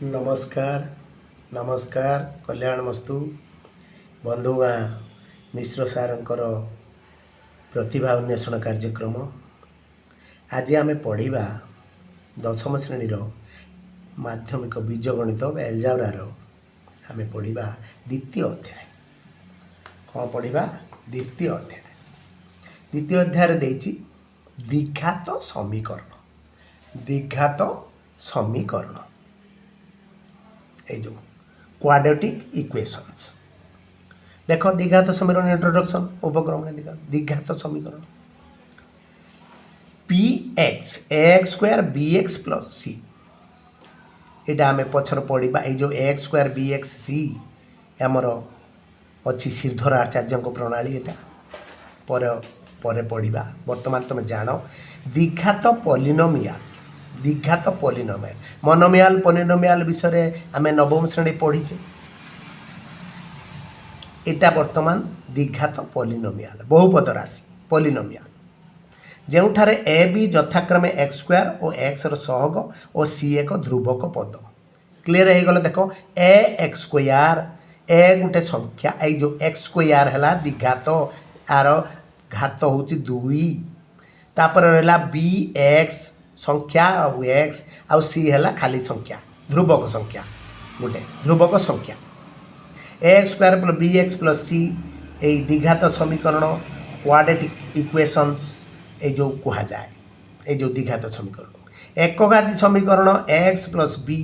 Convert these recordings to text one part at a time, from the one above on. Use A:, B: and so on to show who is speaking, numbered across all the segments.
A: नमस्कार नमस्कार कल्याणमस्तु बंधुगाँ मिश्र सारंकर प्रतिभा अन्वेषण कार्यक्रम आज आम पढ़ा दशम श्रेणी माध्यमिक बीजगणित एल्जाब्रार आम पढ़ा द्वितीय अध्याय। कौन पढ़ा? द्वितीय अध्याय देछि द्विघात समीकरण जो क्वाड्रेटिक इक्वेशंस देख द्विघात समीकरण इंट्रोडक्शन उपक्रम द्विघात समीकरण px ax square bx plus c यहाँ आम पछर पढ़ा जो ax स्क्वायर bx c आमर अच्छी श्रीधर आचार्य प्रणाली यहाँ पर पढ़ा। बर्तमान तुम जान द्विघात मोनोमियाल पॉलिनोमियाल विषय आम नवम श्रेणी पढ़ीचे। इटा वर्तमान द्विघात पॉलिनोमियाल बहुपद राशि पॉलिनोमियाल जो ए बी यथाक्रमे एक्स स्क्वायर और एक्स सहग और सी एक ध्रुवक पद क्लीयर हो गला। देख ए एक्स स्क्वायर ए गोटे संख्या ये जो एक्स स्क्वायर है द्विघात आर घात हूँ 2 तापर रहा बी एक्स संख्या एक्स आउ सी है खाली संख्या ध्रुवक संख्या गोटे ध्रुवक संख्या X square plus B x plus C यही द्विघात समीकरण क्वाड्रेटिक इक्वेशंस ये जो कह जाए ये जो द्विघात समीकरण एकघाती समीकरण x plus b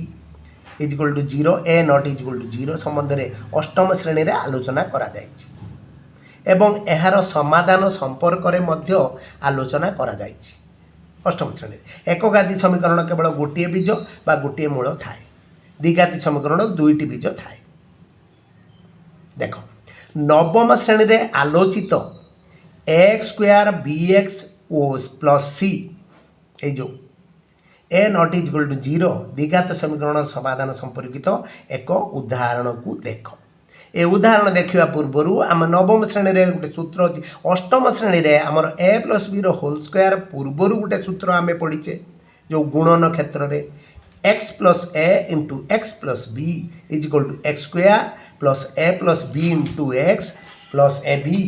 A: is equal to 0 a not is equal to 0 संबंध में अष्टम श्रेणी रे आलोचना करा जायछि एवं एहार समाधान संपर्क रे मध्य आलोचना करा जायछि। अष्टम श्रेणी एकघाती समीकरण केवल गोटे बीज बा गोटे मूल थाए द्विघाती समीकरण दुईटी बीज थाए। देख नवम श्रेणी रे आलोचित X square B x plus C ये जो ए नॉट इक्वल टू 0 द्विघात समीकरण समाधान संपर्कित एक उदाहरण को देख। ए उदाहरण देखा पूर्व आम नवम श्रेणी रे गोटे सूत्र अच्छी अष्टम श्रेणी रे आमर a plus b whole square पूर्व गोटे सूत्र आम पढ़ीचे जो गुणन क्षेत्र में x plus a into x plus b is equal to x square plus a plus b into x plus a b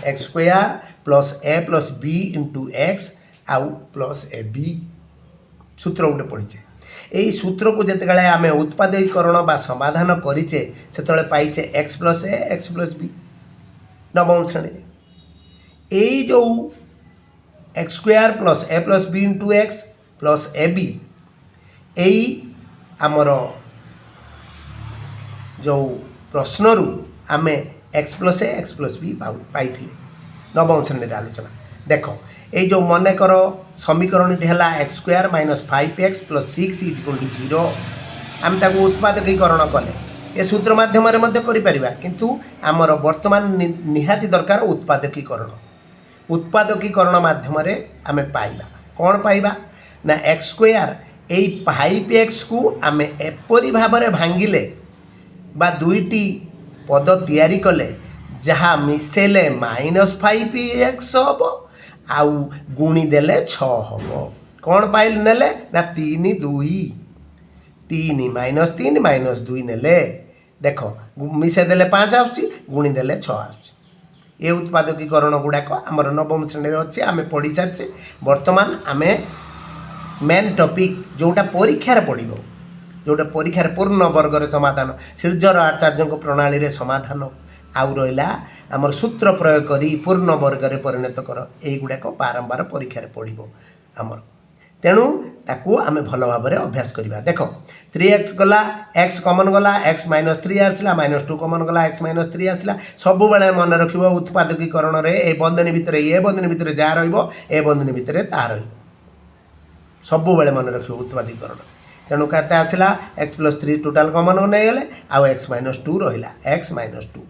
A: x square plus a plus b into x आउ प्लस ए बी सूत्र गोटे पढ़ीचे। यही सूत्र को जिते आम उत्पादीकरण बा समाधान करीचे से पाइचे x plus a x plus b नवम श्रेणी यही जो x square plus a plus b into x plus a b यही आमर जो प्रश्न रु आम x plus a x plus b पाई नवम श्रेणी आलोचना। देख ये जो मन कर समीकरण है x square minus 5x plus 6 is equal to 0 आम ताको उत्पादकीकरण कले ये सूत्र माध्यम किंतु आमर वर्तमान निहाती दरकार उत्पादकीकरण माध्यम आम पाइबा कौन पाइबा ना एक्स स्क्वायर यही 5x को आम एपरी भाव में भांगिले बा दुईटी पद तैयारी कले जहाँ मिसेले -5x हम आउ गुणी देले 6 हम कौन पाइल नेले ना 3 -3 -2 नेले देख मिसे देले 5 आउची गुणी देले 6 आउची। ये उत्पादकीकरण गुड़ाक आमर नवम श्रेणी अच्छे आम पढ़ी सारी। वर्तमान आम मेन टॉपिक जोटा परीक्षार पढ़ो जोटा परीक्षार पूर्ण वर्गर समाधान श्रीधर आचार्य प्रणाली रे समाधान आउ रहा आमर सूत्र प्रयोग करी पूर्ण वर्ग में परिणत कर युड़ाक बारंबार परीक्षा पढ़ो आमर तेणु ताकू आम भल भाव में अभ्यास करवा। देख 3x गला x कमन गला x -3 आसला -2 कमन गला x -3 आसला सब बेले मन रख उत्पादकीकरण में ए बंधनी भितर ए बंधनी भितर जहाँ रे बंधनी भितर ता सब बेले मन रख उत्पादकीकरण तेणु केते आसला x + 3 टोटाल कमन नहीं गले आउ x -2 रहा x -2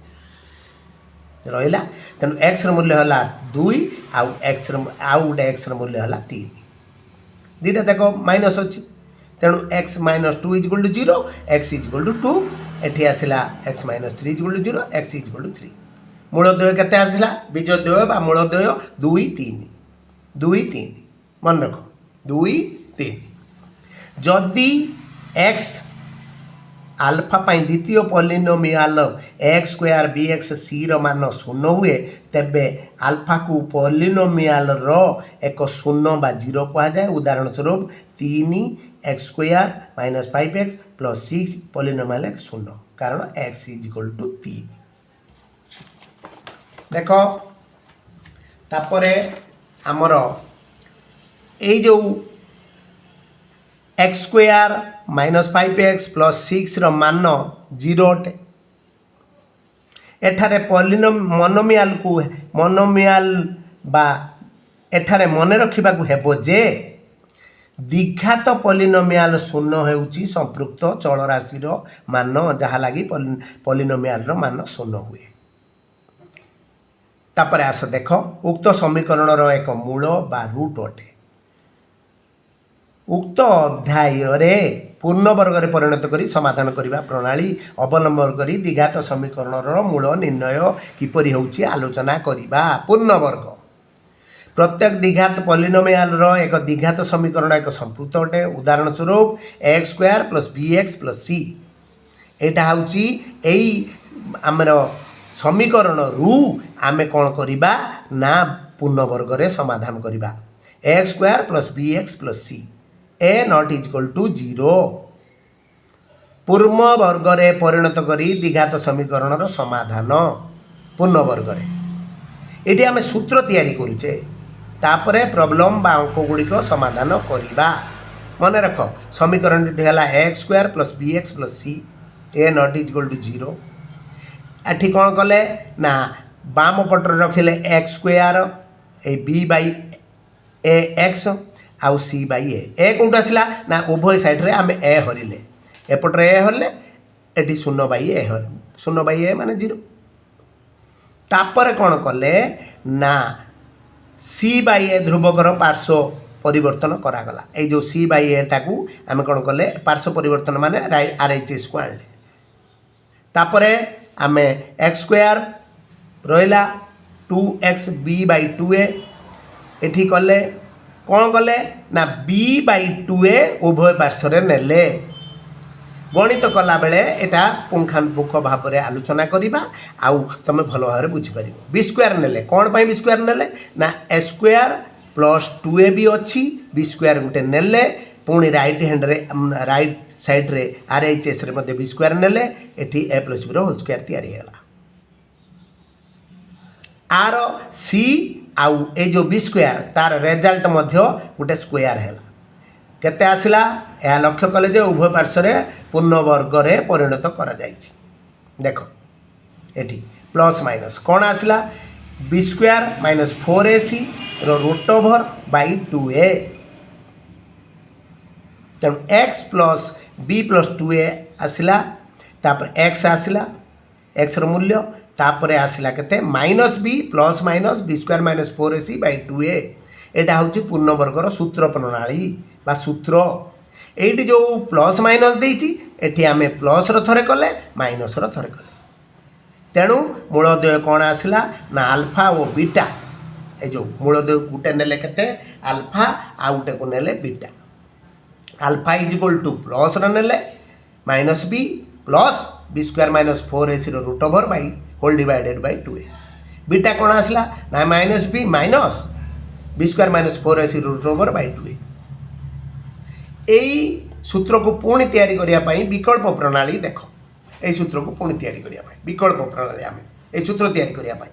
A: रहा तेणु एक्स मूल्य है 2 आउ एक्स आउ गोटे एक्स मूल्य है 3 दुईटा तक माइनस अच्छी तेणु x -2 equal to 0 x equal to 2 एठी आसला x -3 equal to 0 x equal to 3 मूलद्वय केते आसला बीजद्वय बा मूलद्वय 2 3 मन रख 2 3 जदि x आल्फा पाई द्वितीय polynomial X square B X C मान शून्य हुए तेबे आल्फा को पॉलिनोमियल रो एक शून्य बा जीरो कहा जाए। उदाहरण स्वरूप 3 x square minus 5x plus 6 polynomial एक शून्य कारण x इज इक्वल टू 3। देख तापरे आमर ये जो x square minus 5x plus 6 मान 0 अटे। एठारे मोनोमियल को मोनोमियल बा एठारे मन रखा हेबो जे द्विघात पॉलिनोमियल शून्य होउची संपृक्त चल राशि मान जहाँ लगी पॉलिनोमियल मान शून्य हुए। तापर आस देख उक्त समीकरण एक मूल बा रूट अटे। उक्त अध्याय पूर्ण वर्ग रे परिणत करी समाधान करने प्रणाली अवलंबन करी द्विघात समीकरण मूल निर्णय किपरि होउची आलोचना करिबा। पूर्ण वर्ग प्रत्येक द्विघात पॉलिनोमियल एक द्विघात समीकरण एक संपृक्त अटे। उदाहरण स्वरूप X square plus B x plus C यहाँ हूँ आमर समीकरण रु आमे कौन करिबा ना पूर्ण वर्ग रे समाधान करिबा। X square plus B x plus C A not is equal to 0 पूर्ण वर्ग रे परिणत करी द्विघात समीकरण समाधान पूर्ण वर्ग रे एटी आमे सूत्र तैयारी करूचे तापरे प्रॉब्लम बा अंक गुड़िक समाधान करिबा। मन रख समीकरण है x square plus B x plus C A not is equal to 0। एठी कौन कले ना बाम पटर रखिले X square A B by A X आउ सी बाई ए कौट आसला ना उभय साइड रे आमे ए हरिले एपटे ए हरले एटी शून्य बाई ए हर शून्य बाई ए माने 0। तापर कौन कले ना सी बाई ए ध्रुवकर पार्श्व परिवर्तन करागला। ये जो सी बाई ए टाकू आम कौन कले पार्श्व परिवर्तन माने आर एच एस को आनले। तापरे आमे एक्स स्क्वायर रहा 2x बी बाई 2a एठी कले कौन कले ना b बाई 2a उभय पार्श्व नेले। गणित कला बेले एटा पुंखानुपुंख भाव में आलोचना करिबा आउ तमे भल भाव में बुझी पारिबो। बी स्क्वायर नेले कौन पाई बी स्क्वायर नेले ना ए स्क्वायर प्लस 2a भी अच्छी बी स्क्वायर गुटे नेले पुणी राइट हैंड रे राइट साइड रे आर एच एस रे मध्य बी स्क्वायर नेले एठी ए प्लस बी रो होल स्क्वायर तैयारी हैला। आर सी आउ ए जो बी स्क्वायर तार रिजल्ट मध्य गोटे स्क्वायर हैला केते आसला यह लक्ष्य कले जे उभय पार्श्व पूर्ण वर्ग रे परिणत करा जायछि। देखो एठी प्लस माइनस कौन आसला b square minus 4ac root over by 2a तेणु x plus B plus 2a आसला तापर एक्स आसला एक्स रो मूल्य तापर आसला केते minus B plus minus B square minus 4ac by 2a एटा हूँ पूर्ण वर्गर सूत्र प्रणाली बा सूत्र। एटी जो प्लस माइनस देती एटी आमे प्लस रे कले माइनस रे कले तेणु मूलद्वय कौन आसला ना आल्फा और बीटा। ए जो मूलद्वय गुटे नेले केते आल्फा आ गुटे को नेले beta. Alpha is equal to plus नेले minus B plus B square minus 4ac root over by whole divided by 2a। Beta कौन आसला ना minus B minus B square minus 4ac root over by 2a। यही सूत्र को पुणी तैयारी करने विकल्प प्रणाली देख यही सूत्र को पुणी तैयारी करने विकल्प प्रणाली आम ये सूत्र तैयारी करने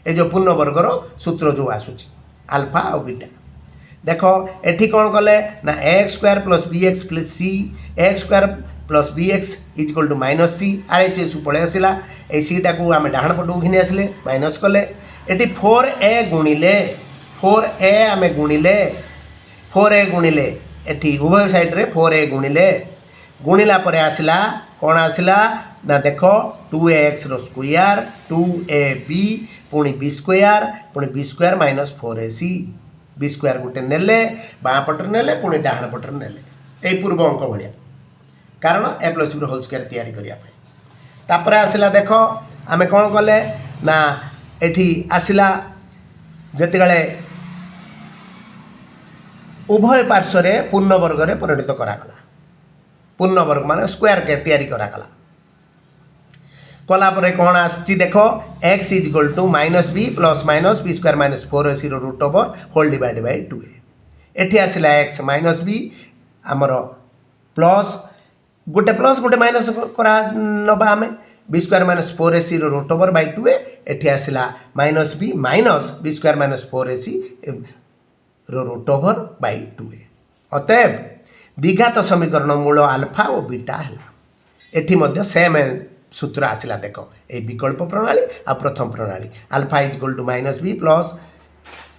A: ये जो पूर्ण वर्गर सूत्र जो आसूची आल्फा और बीटा। देख एठी कौन कले ना x square plus B x plus c x square plus B x is equal to minus c R H S पलि आसला ये सीटा को आम डाण पटू घिनी आसले माइनस कले एटी 4a गुणिले 4a आम गुणिले 4a गुणिले एटी उभय साइड रे 4a गुणिले गुणिला परे आसला कौन आसला ना देख 2ax रो स्क्वायर 2ab पुणी बी स्क्वायर पुणी b square minus 4ac b square गुटे नेले बाँ पटर नेले पुणी डाण पटर नेले यही पूर्व अंक भाया कारण ए प्लस बी होल स्क्वायर तैयारी करने तापर आसला देख आमे कौन कले ना एठी आसला जेतेगले उभय पार्श्व पूर्ण वर्ग रे परिणत करागला पूर्ण वर्ग मान स्क्वायर के तैयारी करागला कलापर कौन आसी देख X is equal to minus B plus minus B square minus 4ac root over whole divide by 2a एठी आसिला एक्स माइनस बी आमर प्लस गोटे प्लस गोटे माइनस करा नबा आमे B square minus 4ac root over by 2a एठी आसिला minus B square minus 4ac root over by 2a अतएव द्विघात समीकरण मूल आल्फा और बीटा है एठी मध्य सेम सूत्र आसिला देख ए विकल्प प्रणाली आ प्रथम प्रणाली alpha is equal to minus B plus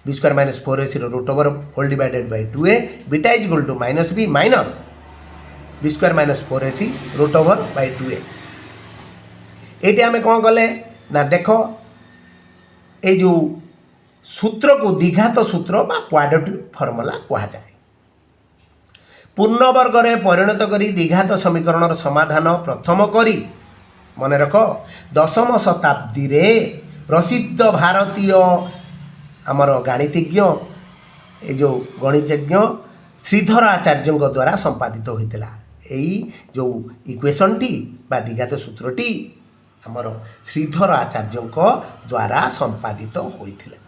A: B square minus 4ac root over whole divided by 2a beta is equal to minus B square minus 4ac root over by 2a ये आम कौन कले ना देख ये जो सूत्र को द्विघात सूत्र बा क्वाड्रेटिक फॉर्मूला कहा जाए पूर्ण वर्ग में परिणत करी द्विघात समीकरण समाधान प्रथम करी मन रख 10वीं शताब्दी रे प्रसिद्ध भारतीय आमर गणितज्ञ ये जो गणितज्ञ श्रीधर आचार्य द्वारा संपादित होता यही जो इक्वेशन टी बा द्विघात सूत्रटी आमर श्रीधर आचार्य द्वारा संपादित होता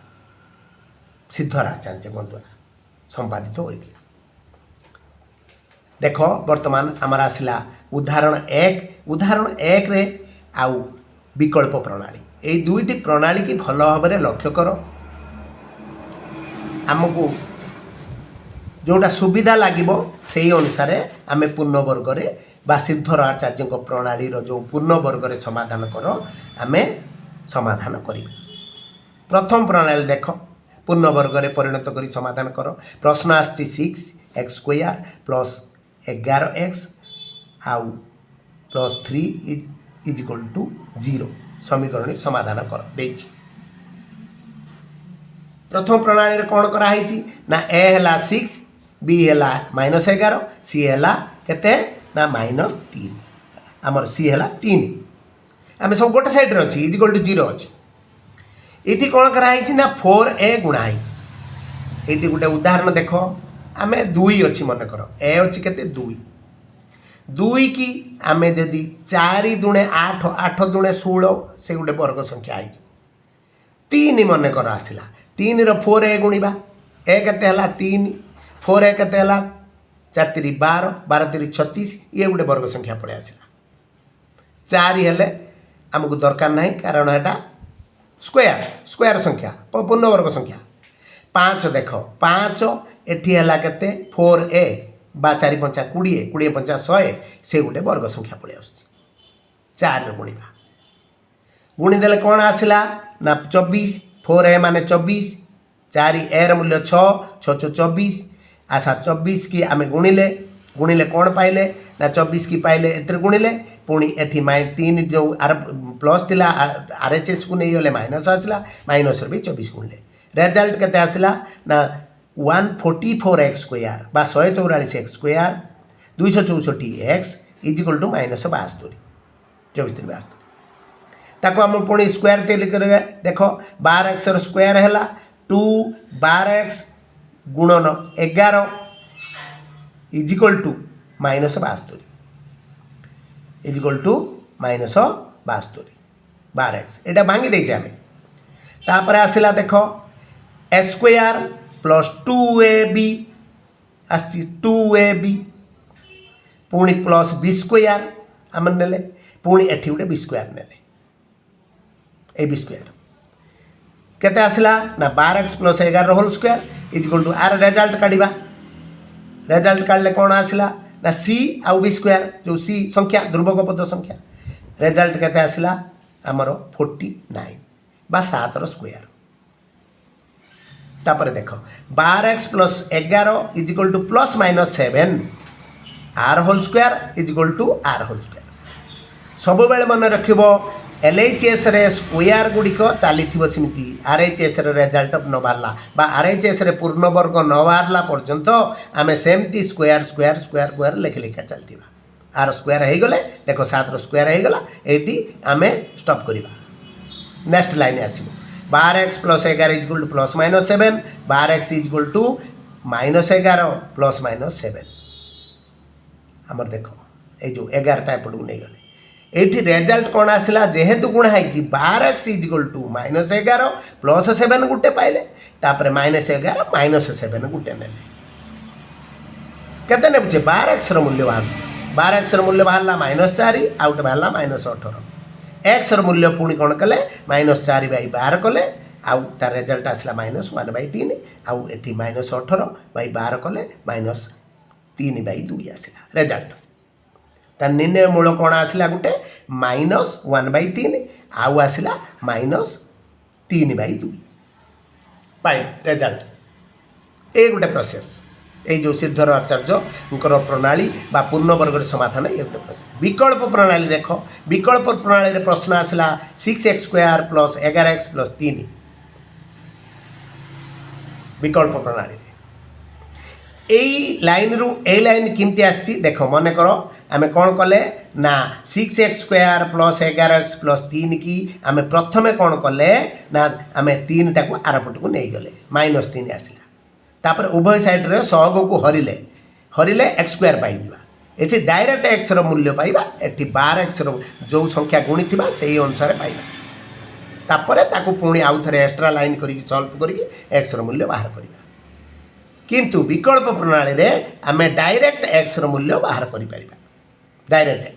A: श्रीधर आचार्य द्वारा संपादित होता देख वर्तमान आमर आसला उदाहरण एक रे आउ विकल्प प्रणाली ये दुईटी प्रणाली की भल भाव में लक्ष्य कर आमको जोटा सुविधा लगे से अनुसार आम पूर्ण वर्ग रे बा श्रीधर आचार्य प्रणाली जो पूर्ण वर्ग रे समाधान कर आम समाधान कर प्रथम प्रणाली देख पूर्ण वर्ग रे परिणत करी समाधान कर प्रश्न आछि 6x स्क्वायर प्लस 11x आउ प्लस 3 इज इक्वल टू 0 समीकरण समाधान कर देछि प्रथम प्रणाली रे कौन कराई ना ए है 6 बी है -11 सी है केते ना -3 आमर सी है 3 आम सब गोटे साइड रे अछि इज इक्वल टू 0 अछि इटी कौन कराई ना 4a गुणा ये गोटे उदाहरण देख आम 2 अच्छी मन कर ए अच्छी के 2 की आम जदि 4 दुणे 8 8 दुणे 16 से गोटे वर्ग संख्या आई 3 मन कर आसला 3 रो 4a गुणा ए केते हला 3 4a केते हला 4 3 12 12 3 36 ये गोटे वर्ग संख्या पड़े आसला 4 हेले आमको दरकार नहीं कारण एटा स्क्वायर संख्या पूर्ण वर्ग संख्या 5 देख 5 एठी हला केते 4a बा 4 5 20 20 5 100 से गोटे वर्ग संख्या पड़े आस 4 गुणा गुणी देले कौन आसला ना 24 4a माने 24 4 a र मूल्य 6 6 24 आशा 24 की आम गुणिले कौन पाइले ना 24 की पाइले एटर गुणिले पुणी एठी -3 जो आर प्लस थिला RHS को नहीं गले माइनस आसला माइनस भी 24 गुणिले रिजल्ट केते आसला ना 144x स्क्वायर बा 144x square 264x is equal to -72 24 72 ताको हम पुणी स्क्वायर ते लिख देख 12x रो स्क्वायर हैला 2 12x गुणन 11 is equal to -72 is equal to -72 12x एटा भांगी देछि आमे तापर आसिला देख a स्क्वायर प्लस 2ab आछि 2ab पुणी प्लस b स्क्वायर आम नेले पुणी एठी गोटे b स्क्वायर नेले ए b स्क्वायर केते आसिला ना 12x plus 11 whole square is equal to आर रिजल्ट काढिबा रिजल्ट काढले कौन आसिला ना सी आउ बी स्क्वायर जो सी संख्या ध्रुवक पद संख्या रिजल्ट केते आसिला आमर 49 बा 7 रो स्क्वायर तापर देख 12x plus 11 is equal to plus -7 r whole square is equal to r whole square सब बेले मन रखिबो LHS रे स्क्वायर गुड़िक चली सेमती RHS रे रिजल्ट न बाहरला बा RHS रे पूर्ण वर्ग न बाहरला पर्यंत आम सेमती स्क्वायर स्क्वायर स्क्वायर स्क्वायर लिख लिखा चलती आर स्क्वायर हो गले देख 7 रो स्क्वायर हो गला एटी आम स्टॉप करवा नेक्स्ट लाइन आसो 12x plus 11 is equal to plus -7 12x is equal to -11 plus -7 आमर देख ये जो 11टा एपटू नहीं गले ये रेजल्ट कौन आसला जेहेतु गुणा है 12x = -11 + 7 गुटे पाइले तापर -11 -7 गुटे नेले केते ने बुझे 12x मूल्य बाहर 12x मूल्य बाहरला -4 आउट बाहरला -18 x मूल्य पुणी कौन कले -4/12 कले आउ तार रिजल्ट आसला -1/3 आउ एठी -18/12 कले -3/2 आसला रिजल्ट तार निर्णय मूल कौन आसला गोटे -1/3 आउ आसला -3/2 पाइल रिजल्ट ये गोटे प्रोसेस ये जो श्रीधर आचार्य प्रणाली बा पूर्णवर्ग समाधान ये गोटे प्रोसेस विकल्प प्रणाली देख विकल्प प्रणाली प्रश्न आसला 6x² + 11x + 3 विकल्प प्रणाली लाइन रु ए लाइन किमती आसी देख मन कर आम कौन कले ना 6x² + 11x + 3 की आम प्रथमे कौन कले ना आम 3 टाक आरपट को नहीं गले -3 आसला तापर उभय साइड रे सहग को हरिले x² पाइबा एठी डायरेक्ट x रो मूल्य पाइबा एठी 12x रो जो संख्या गुणी थिबा सेही अनुसार पाइबा तापर ताको पुणी आउ थरे एक्स्ट्रा लाइन करी सॉल्व करी x रो मूल्य बाहर करिबा किंतु विकल्प प्रणाली रे आमे डायरेक्ट x रो मूल्य बाहर करि परिबा डायरेक्ट x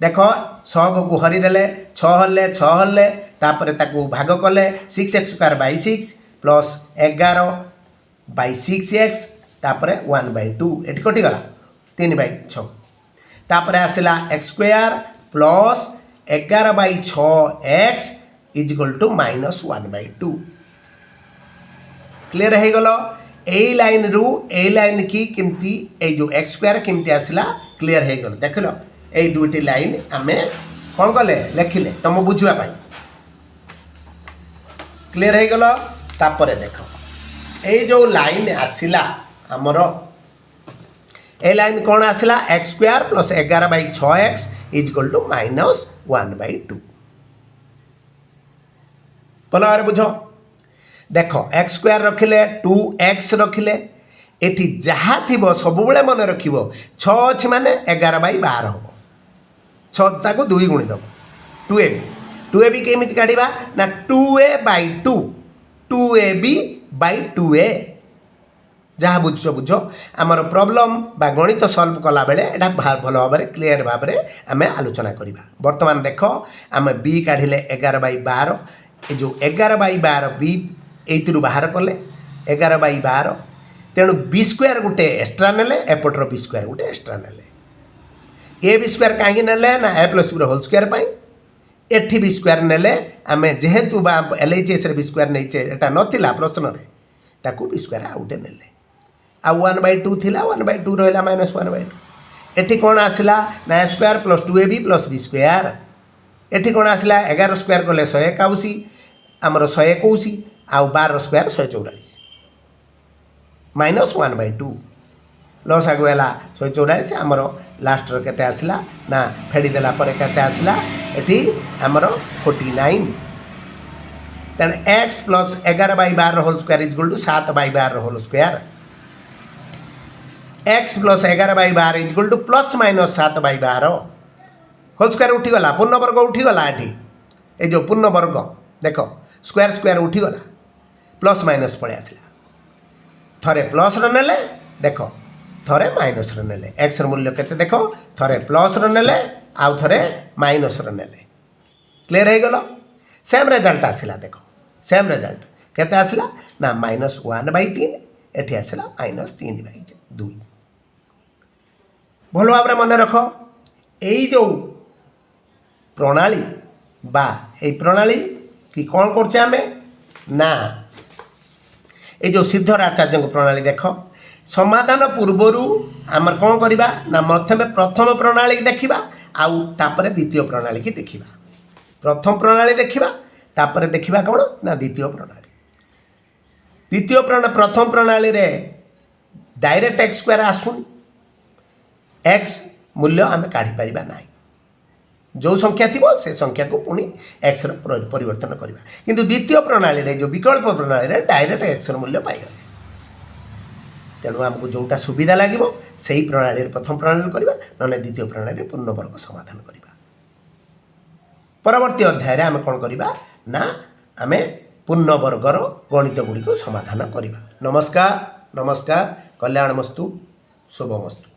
A: देख सहग को हरि देले 6 हल्ले तापर ताको भाग कले 6x² / 6 + 11/6x तापर 1/2 एटी कटिगला 3/6 तापर आसला x² + 11/6x = -1/2 क्लियर है गलो ए लाइन रु ए लाइन की किमती ए जो x² किमती आसला क्लियर है गलो देख लो ए दुईटी लाइन आमे कौन कले लिखिले तुम बुझवा पाई क्लियर है गलो तापर देख ए जो लाइन आसला आमर ए लाइन कौन आसला x² + 11/6x = -1/2 भल भाव बुझ देख x² रखिले 2x रखिले एठी जहाँ थी सब मन रख 6 अच्छी माने 11/12 हम 6 ताको 2 गुणी दब 2ab केमिति काढ़ा ना 2a/2 2ab/2a जहाँ बुझ बुझ आमर प्रॉब्लम बा गणित सॉल्व कला बेले एटा भल भाव में क्लियर भाव में आम आलोचना करवा बर्तमान देख आम b काढ़िले 11/12 ये जो 11/12 b एइथिरु बाहर कले 11/12 तेणु b² गोटे एक्स्ट्रा नेले एपटर b² गोटे एक्स्ट्रा नेले a² कहीं नेले ना a + b होल स्क्वायर पाई एठी b² नेले आम जेहेतु LHS रे b² नहींचे एटा नथिला प्रश्न रे ताकू b² आउटे नेले आ 1/2 थिला 1/2 रहला -1/2 एठी कोन आसला ना a² + 2ab + b² एठी कोन आसला 11² कले 181 आमर 121 आउ 12² 144 -1/2 लस आगु है 144 आमर लास्ट केते आसला ना फेड़ी देला पर केते आसला एठी आमर 49 तेन x + 11/12 whole square = 7/12 whole square x + 11/12 = ±7/12 whole square उठीगला पूर्ण वर्ग उठीगला एठी ए जो पूर्ण वर्ग देख स्क्वायर उठीगला प्लस माइनस पड़े आसला थरे प्लस नेले देख थरे माइनस नेले एक्स मूल्य केते देख थरे प्लस नेले आउ थरे माइनस नेले क्लियर हो गला सेम रिजल्ट आसला देख सेम रिजल्ट केते आसला ना -1/3 एठी आसला -3/2 भल भाव मन रख यही जो प्रणाली बा ए प्रणाली कि कौन करछे आमे ना ये जो श्रीधर आचार्य प्रणाली देख समाधान पूर्वर आमर कौन करवा ना प्रथम प्रणाली देखा आउ तापर द्वितीय प्रणाली की देखा प्रथम प्रणाली देखा तापर देखा कौन ना द्वितीय प्रणाली द्वितीय प्रथम प्रणाली रे डायरेक्ट x² आसुनी x मूल्य आम काढ़ी पारिबा नाही जो संख्या थी से संख्या को पुणी एक्स परिवर्तन करवा किंतु द्वितीय प्रणाली रे जो विकल्प प्रणाली रे डायरेक्ट एक्स मूल्य पाइगले तेणु आमको जोटा सुविधा लगे से ही प्रणाली प्रथम प्रणाली करवा ना द्वितीय प्रणाली पूर्णवर्ग समाधान करवा। परवर्ती अध्याय आम कौन करवा ना आम पूर्णवर्गर गणित गुड़िक समाधान करवा। नमस्कार नमस्कार। कल्याणमस्तु शुभमस्तु।